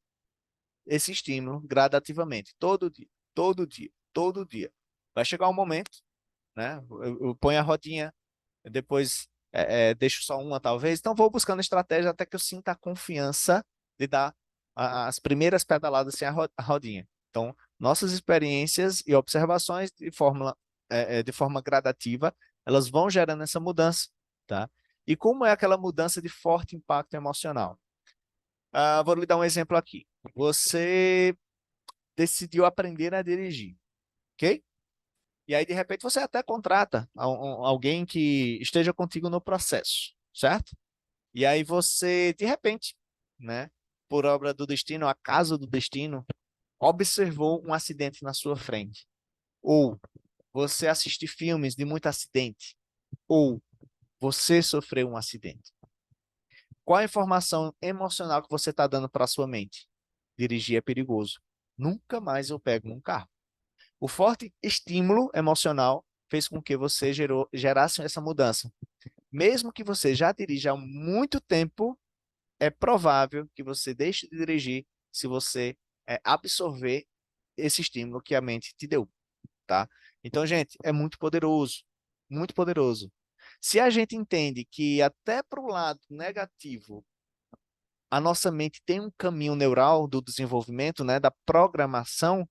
esse estímulo gradativamente, todo dia, todo dia, todo dia. Vai chegar um momento, né? Eu ponho a rodinha, depois deixo só uma, talvez. Então, vou buscando estratégia até que eu sinta a confiança de dar as primeiras pedaladas sem a rodinha. Então, nossas experiências e observações de forma gradativa, elas vão gerando essa mudança, tá? E como é aquela mudança de forte impacto emocional? Vou lhe dar um exemplo aqui. Você decidiu aprender a dirigir, ok? E aí, de repente, você até contrata alguém que esteja contigo no processo, certo? E aí você, de repente, né, por obra do destino, acaso do destino, observou um acidente na sua frente. Ou você assiste filmes de muito acidente. Ou você sofreu um acidente. Qual a informação emocional que você está dando para a sua mente? Dirigir é perigoso. Nunca mais eu pego um carro. O forte estímulo emocional fez com que você gerasse essa mudança. Mesmo que você já dirija há muito tempo, é provável que você deixe de dirigir se você absorver esse estímulo que a mente te deu, tá? Então, gente, é muito poderoso, muito poderoso. Se a gente entende que até para o lado negativo, a nossa mente tem um caminho neural do desenvolvimento, né, da programação,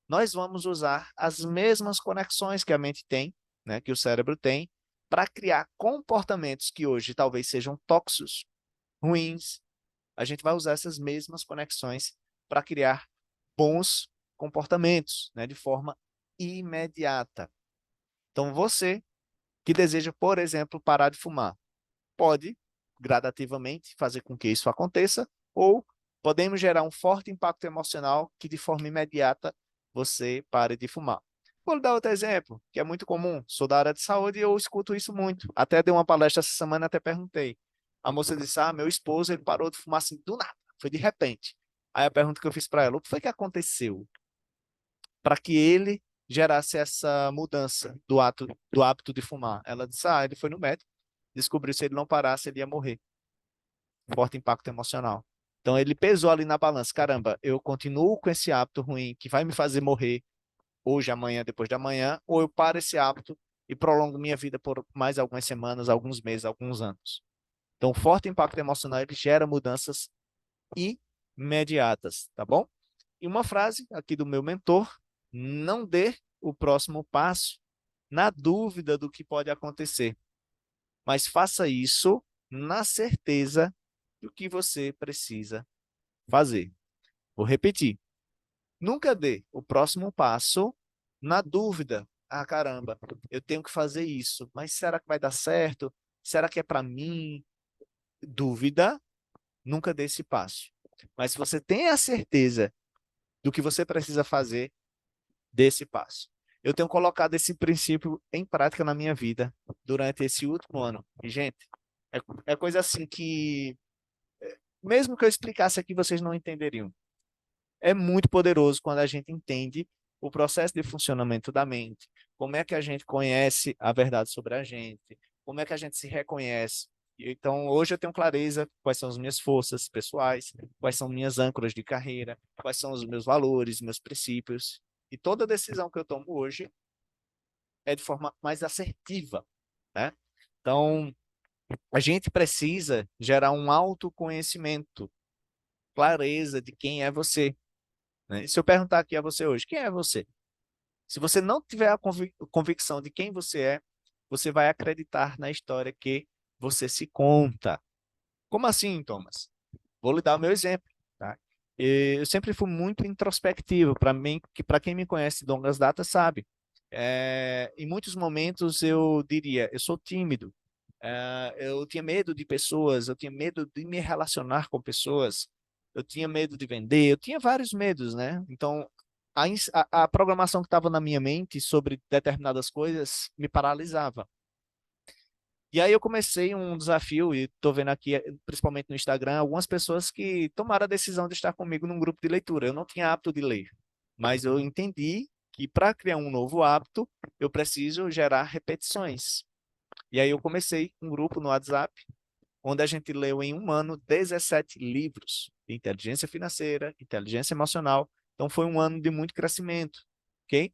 nós vamos usar as mesmas conexões que a mente tem, né, que o cérebro tem, para criar comportamentos que hoje talvez sejam tóxicos, ruins. A gente vai usar essas mesmas conexões para criar bons comportamentos, né, de forma imediata. Então, você que deseja, por exemplo, parar de fumar, pode gradativamente fazer com que isso aconteça, ou podemos gerar um forte impacto emocional que de forma imediata você pare de fumar. Vou dar outro exemplo, que é muito comum. Sou da área de saúde e eu escuto isso muito. Até dei uma palestra essa semana e até perguntei. A moça disse: meu esposo ele parou de fumar assim do nada, foi de repente. Aí a pergunta que eu fiz para ela: o que foi que aconteceu para que ele gerasse essa mudança do hábito de fumar? Ela disse: ele foi no médico, descobriu se ele não parasse, ele ia morrer. Forte impacto emocional. Então ele pesou ali na balança, caramba, eu continuo com esse hábito ruim que vai me fazer morrer hoje, amanhã, depois da manhã, ou eu paro esse hábito e prolongo minha vida por mais algumas semanas, alguns meses, alguns anos. Então, forte impacto emocional ele gera mudanças imediatas, tá bom? E uma frase aqui do meu mentor: não dê o próximo passo na dúvida do que pode acontecer, mas faça isso na certeza do que você precisa fazer. Vou repetir. Nunca dê o próximo passo na dúvida. Ah, caramba, eu tenho que fazer isso, mas será que vai dar certo? Será que é para mim? Dúvida, nunca dê esse passo. Mas se você tem a certeza do que você precisa fazer, dê esse passo. Eu tenho colocado esse princípio em prática na minha vida durante esse último ano. E, gente, é coisa assim que, mesmo que eu explicasse aqui, vocês não entenderiam. É muito poderoso quando a gente entende o processo de funcionamento da mente, como é que a gente conhece a verdade sobre a gente, como é que a gente se reconhece. Então, hoje eu tenho clareza quais são as minhas forças pessoais, quais são minhas âncoras de carreira, quais são os meus valores, meus princípios. E toda decisão que eu tomo hoje é de forma mais assertiva, né? Então, a gente precisa gerar um autoconhecimento, clareza de quem é você, né? E se eu perguntar aqui a você hoje, quem é você? Se você não tiver a convicção de quem você é, você vai acreditar na história que você se conta. Como assim, Thomas? Vou lhe dar o meu exemplo, tá? Eu sempre fui muito introspectivo. Para mim, que para quem me conhece de longas datas sabe. Em muitos momentos eu diria, eu sou tímido. Eu tinha medo de pessoas, eu tinha medo de me relacionar com pessoas, eu tinha medo de vender, eu tinha vários medos, né? Então, a programação que estava na minha mente sobre determinadas coisas me paralisava. E aí eu comecei um desafio, e estou vendo aqui, principalmente no Instagram, algumas pessoas que tomaram a decisão de estar comigo num grupo de leitura. Eu não tinha hábito de ler, mas eu entendi que para criar um novo hábito, eu preciso gerar repetições. E aí eu comecei um grupo no WhatsApp, onde a gente leu em um ano 17 livros de inteligência financeira, inteligência emocional. Então foi um ano de muito crescimento, ok?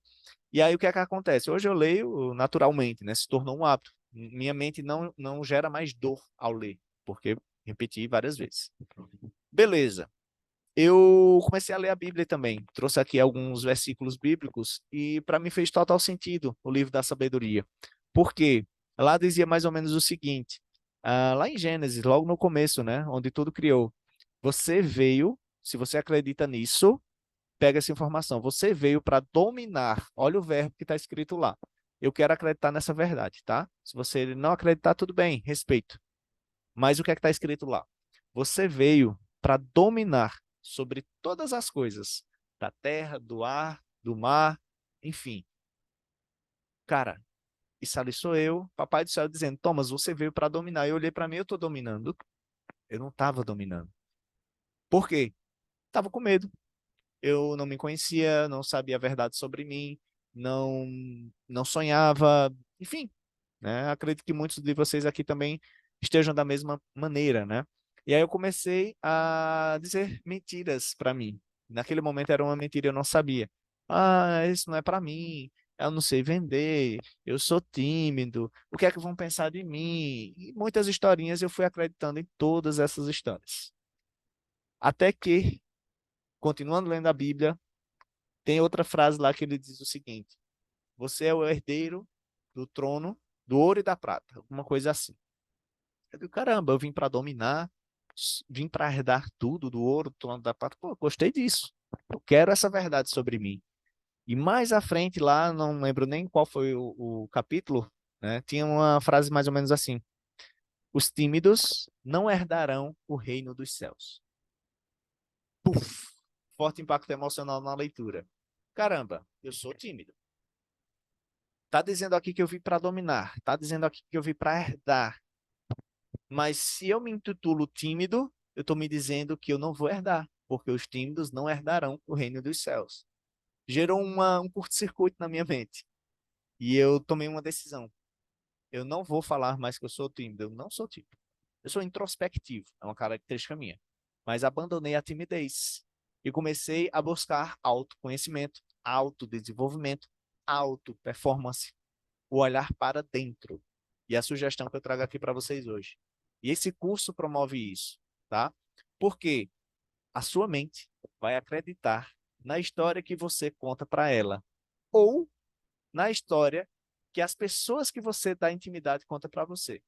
E aí o que é que acontece? Hoje eu leio naturalmente, né? Se tornou um hábito. Minha mente não gera mais dor ao ler, porque repeti várias vezes. Beleza. Eu comecei a ler a Bíblia também. Trouxe aqui alguns versículos bíblicos e para mim fez total sentido o livro da sabedoria. Por quê? Lá dizia mais ou menos o seguinte: lá em Gênesis, logo no começo, né, onde tudo criou, você veio, se você acredita nisso, pega essa informação. Você veio para dominar. Olha o verbo que está escrito lá. Eu quero acreditar nessa verdade, tá? Se você não acreditar, tudo bem, respeito. Mas o que é que está escrito lá? Você veio para dominar sobre todas as coisas, da terra, do ar, do mar, enfim. Cara, isso ali sou eu, papai do céu dizendo, Thomas, você veio para dominar. Eu olhei para mim, eu estou dominando. Eu não estava dominando. Por quê? Estava com medo. Eu não me conhecia, não sabia a verdade sobre mim, não não sonhava, enfim, né? Acredito que muitos de vocês aqui também estejam da mesma maneira, né? E aí eu comecei a dizer mentiras para mim. Naquele momento era uma mentira, eu não sabia. Ah, isso não é para mim. Eu não sei vender, eu sou tímido, o que é que vão pensar de mim? E muitas historinhas eu fui acreditando em todas essas histórias. Até que, continuando lendo a Bíblia, tem outra frase lá que ele diz o seguinte: você é o herdeiro do trono do ouro e da prata, alguma coisa assim. Eu digo, caramba, eu vim para dominar, vim para herdar tudo do ouro, do trono da prata. Pô, gostei disso. Eu quero essa verdade sobre mim. E mais à frente lá, não lembro nem qual foi o capítulo, né? Tinha uma frase mais ou menos assim: os tímidos não herdarão o reino dos céus. Puf! Forte impacto emocional na leitura. Caramba, eu sou tímido. Tá dizendo aqui que eu vim para dominar, tá dizendo aqui que eu vim para herdar. Mas se eu me intitulo tímido, eu estou me dizendo que eu não vou herdar, porque os tímidos não herdarão o reino dos céus. Gerou um curto-circuito na minha mente. E eu tomei uma decisão. Eu não vou falar mais que eu sou tímido. Eu não sou tímido. Eu sou introspectivo, é uma característica minha. Mas abandonei a timidez e comecei a buscar autoconhecimento, autodesenvolvimento, auto-performance, o olhar para dentro. E a sugestão que eu trago aqui para vocês hoje. E esse curso promove isso, tá? Por quê? a sua mente vai acreditar na história que você conta para ela, ou na história que as pessoas que você dá intimidade contam para você.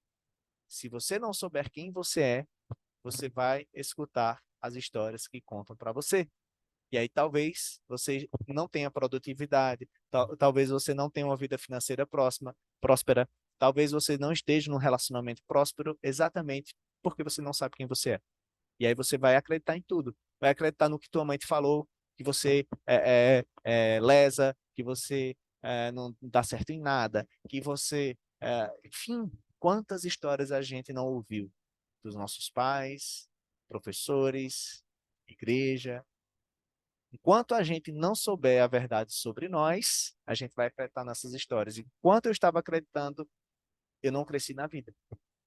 Se você não souber quem você vai escutar as histórias que contam para você. E aí talvez você não tenha produtividade, talvez você não tenha uma vida financeira próspera, talvez você não esteja num relacionamento próspero exatamente porque você não sabe quem você é. E aí você vai acreditar em tudo. Vai acreditar no que tua mãe te falou, que você é lesa, que você não dá certo em nada, que você. Enfim, quantas histórias a gente não ouviu dos nossos pais, professores, igreja. Enquanto a gente não souber a verdade sobre nós, a gente vai acreditar nessas histórias. Enquanto eu estava acreditando, eu não cresci na vida,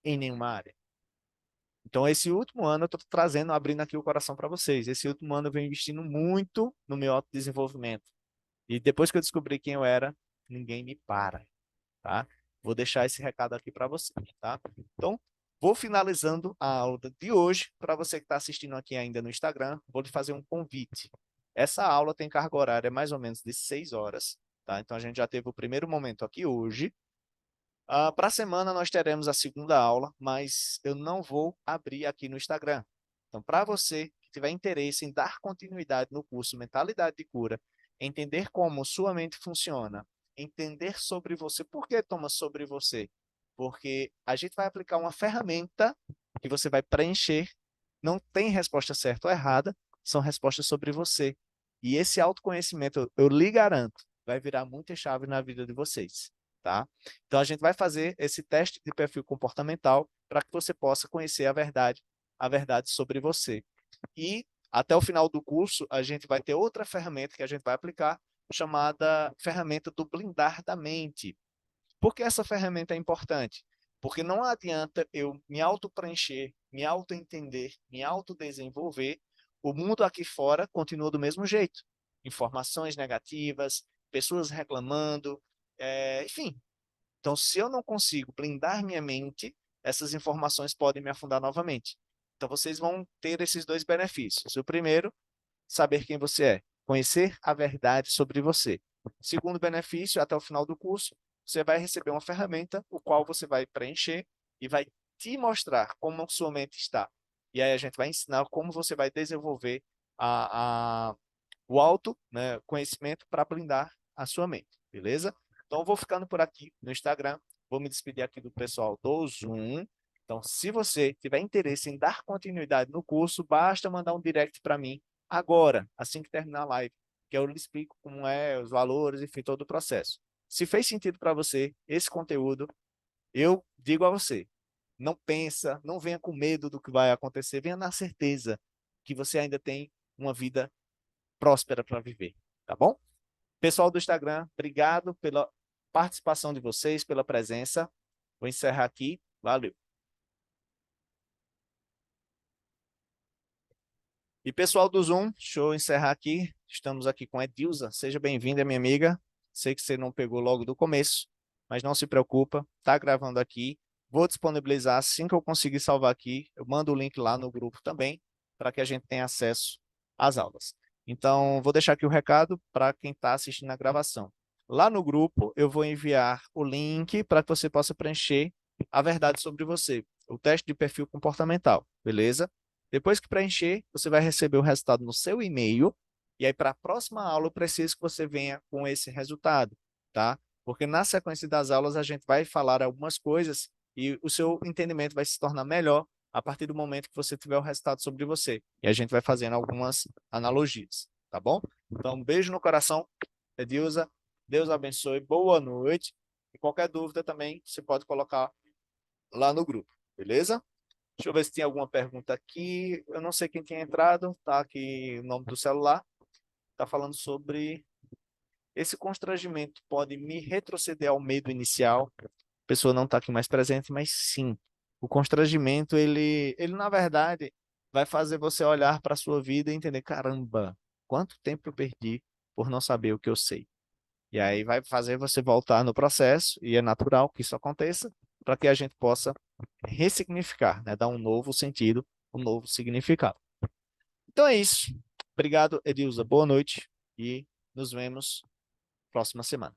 em nenhuma área. Então, esse último ano eu estou trazendo, abrindo aqui o coração para vocês. Esse último ano eu venho investindo muito no meu autodesenvolvimento. E depois que eu descobri quem eu era, ninguém me para, tá? Vou deixar esse recado aqui para você, tá? Então, vou finalizando a aula de hoje. Para você que está assistindo aqui ainda no Instagram, vou lhe fazer um convite. Essa aula tem carga horária mais ou menos de 6 horas, tá? Então, a gente já teve o primeiro momento aqui hoje. Para a semana nós teremos a segunda aula, mas eu não vou abrir aqui no Instagram. Então, para você que tiver interesse em dar continuidade no curso Mentalidade de Cura, entender como sua mente funciona, entender sobre você, por que toma sobre você? Porque a gente vai aplicar uma ferramenta que você vai preencher, não tem resposta certa ou errada, são respostas sobre você. E esse autoconhecimento, eu lhe garanto, vai virar muita chave na vida de vocês, tá? Então, a gente vai fazer esse teste de perfil comportamental para que você possa conhecer a verdade sobre você. E, até o final do curso, a gente vai ter outra ferramenta que a gente vai aplicar, chamada ferramenta do blindar da mente. Por que essa ferramenta é importante? Porque não adianta eu me auto-preencher, me auto-entender, me auto-desenvolver, o mundo aqui fora continua do mesmo jeito. Informações negativas, pessoas reclamando, enfim, então, se eu não consigo blindar minha mente, essas informações podem me afundar novamente. Então, vocês vão ter esses dois benefícios. O primeiro, saber quem você é, conhecer a verdade sobre você. Segundo benefício, até o final do curso, você vai receber uma ferramenta, o qual você vai preencher e vai te mostrar como a sua mente está. E aí a gente vai ensinar como você vai desenvolver o auto, né, conhecimento para blindar a sua mente, beleza? Então, eu vou ficando por aqui no Instagram. Vou me despedir aqui do pessoal do Zoom. Então, se você tiver interesse em dar continuidade no curso, basta mandar um direct para mim agora, assim que terminar a live, que eu lhe explico como é, os valores, enfim, todo o processo. Se fez sentido para você esse conteúdo, eu digo a você, não pensa, não venha com medo do que vai acontecer, venha na certeza que você ainda tem uma vida próspera para viver, tá bom? Pessoal do Instagram, obrigado pela participação de vocês, pela presença. Vou encerrar aqui. Valeu. E pessoal do Zoom, deixa eu encerrar aqui. Estamos aqui com a Edilza. Seja bem-vinda, minha amiga. Sei que você não pegou logo do começo, mas não se preocupa, tá gravando aqui. Vou disponibilizar assim que eu conseguir salvar aqui. Eu mando o link lá no grupo também, para que a gente tenha acesso às aulas. Então, vou deixar aqui o recado para quem está assistindo a gravação. Lá no grupo, eu vou enviar o link para que você possa preencher a verdade sobre você, o teste de perfil comportamental, beleza? Depois que preencher, você vai receber o resultado no seu e-mail. E aí, para a próxima aula, eu preciso que você venha com esse resultado, tá? Porque na sequência das aulas, a gente vai falar algumas coisas e o seu entendimento vai se tornar melhor a partir do momento que você tiver o resultado sobre você. E a gente vai fazendo algumas analogias, tá bom? Então, um beijo no coração, Edilza. Deus abençoe. Boa noite. E qualquer dúvida também, você pode colocar lá no grupo, beleza? Deixa eu ver se tem alguma pergunta aqui. Eu não sei quem tinha entrado, tá aqui o nome do celular. Tá falando sobre esse constrangimento pode me retroceder ao medo inicial. A pessoa não está aqui mais presente, mas sim, o constrangimento, ele na verdade vai fazer você olhar para a sua vida e entender, caramba, quanto tempo eu perdi por não saber o que eu sei. E aí vai fazer você voltar no processo, e é natural que isso aconteça, para que a gente possa ressignificar, né? Dar um novo sentido, um novo significado. Então é isso. Obrigado, Edilza. Boa noite e nos vemos próxima semana.